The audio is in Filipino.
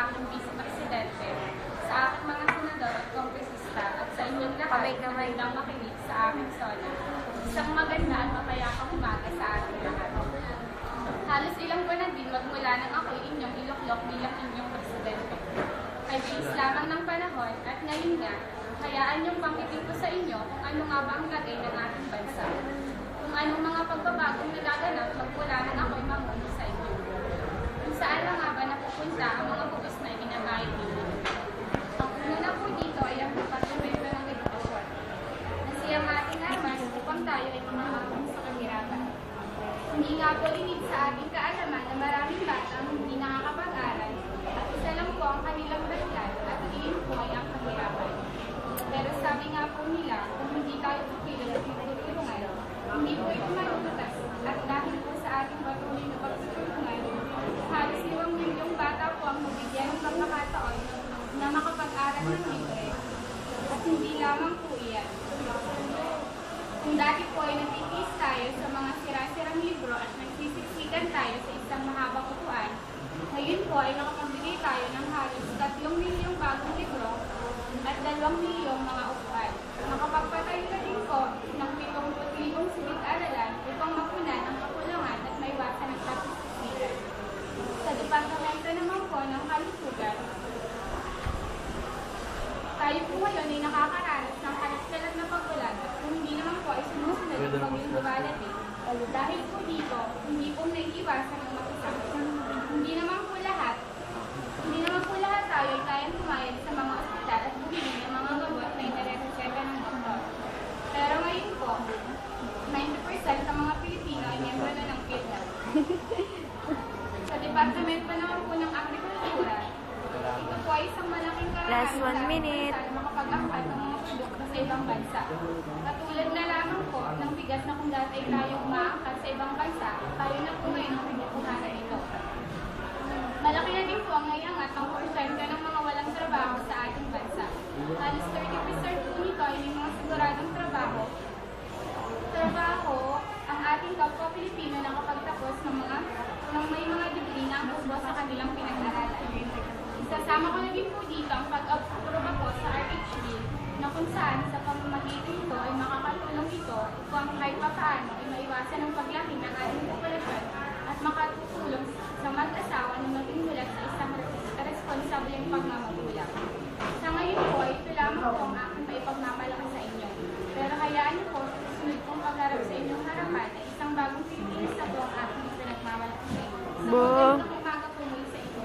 aking Vice Presidente, sa aking mga senador at kongresista, at sa inyong lahat na handang makinig sa aking sona. Isang maganda at mapayapang umaga sa ating lahat. Halos ilang buwan na din magmula nang ako'y inyong iluklok bilang inyong presidente. Ay bilis lamang ng panahon at ngayon nga, hayaan niyong bangkitin ko sa inyo kung ano nga ba ang lagay ng ating bansa. Kung anong mga pagbabagong nagaganap magmula nang ako'y mamuno sa inyo. Kung saan na nga ba napupunta ang mga hugis na ibinabayad ninyo. Ang una na po dito ay ang departamento ng edukasyon. Na siyang ating armas upang tayo ay mamahamon sa kahirapan. Hindi nga po limit sa ating kaalaman na maraming bata ang hindi nakakapag-aral at isa lang po ang kanilang dahilan at iyon po ay ang kahirapan. Pero sabi nga po nila, kung hindi tayo pupilin at magtutulungan, hindi po ito malutas at dahil po sa ating patuloy na pagtutulungan, halos 5 milyong bata po ang mabigyan ng pagkakataon na makapag-aral ng libre at hindi lamang po iyan. Kung dati po ay nagtitiis tayo sa mga sira-sirang libro at nagsisiksikan tayo sa isang mahabang upuan, ngayon po ay nakapagbigay tayo ng halos 3 milyong bagong libro at 2 milyong mga upuan. Nakapagpatayo na din po ng 70,000 silid-aralan upang mapunan ang kakulangan at maiwasan ang pagsiksikan. Sa departamento naman po ng kalusugan, tayo po ngayon ay nakakaranas ng kalat-kalat na pagbulag at kung hindi naman po ay sumusunod ang paging dumadating. Dahil po dito, hindi po naiiwasan ang makisakit. Hindi naman po lahat tayo ay kayang pumayag sa mga ospital at bumili ng mga gamot na inireseta ng doktor. Pero ngayon po, 90% ng mga Pilipino ay miyembro na ng PhilHealth. Sa departamento naman po ng agrikultura, ito po ay isang malaking Last 1 minute. na makapag-angkat ng mga produkto sa ibang bansa. Katulad na lamang po ng bigas na kung dati ay tayo umaangkat sa ibang bansa, tayo na po ngayon ang pinupuhanan ito. Malaki na din po ang naiangat ng porsyento ng mga walang trabaho sa ating bansa. Halos 30% po nito ay may mga siguradong trabaho. Ang ating kapwa Pilipino na kapagtapos ng may mga degree na ang ubos sa kanilang pinag-aralan. Isasama ko na din po dito ang pag-aproba po sa RH Bill na kung saan sa pamamagitan ito ay makakatulong ito upang kahit papaano ay maiwasan ang paglaki ng ating populasyon at makatutulong sa mag-asawa na maging mulat sa isang responsableng pagmamagulang. Sa ngayon po, ito lamang po ang aking maipagmamalaki sa inyo. Pero hayaan niyo po sa susunod pong pagharap sa inyong harapan ay isang bagong Pilipinas na po ang aking pinagmamalaki sa inyo. Sa magandang umaga po muli sa inyo.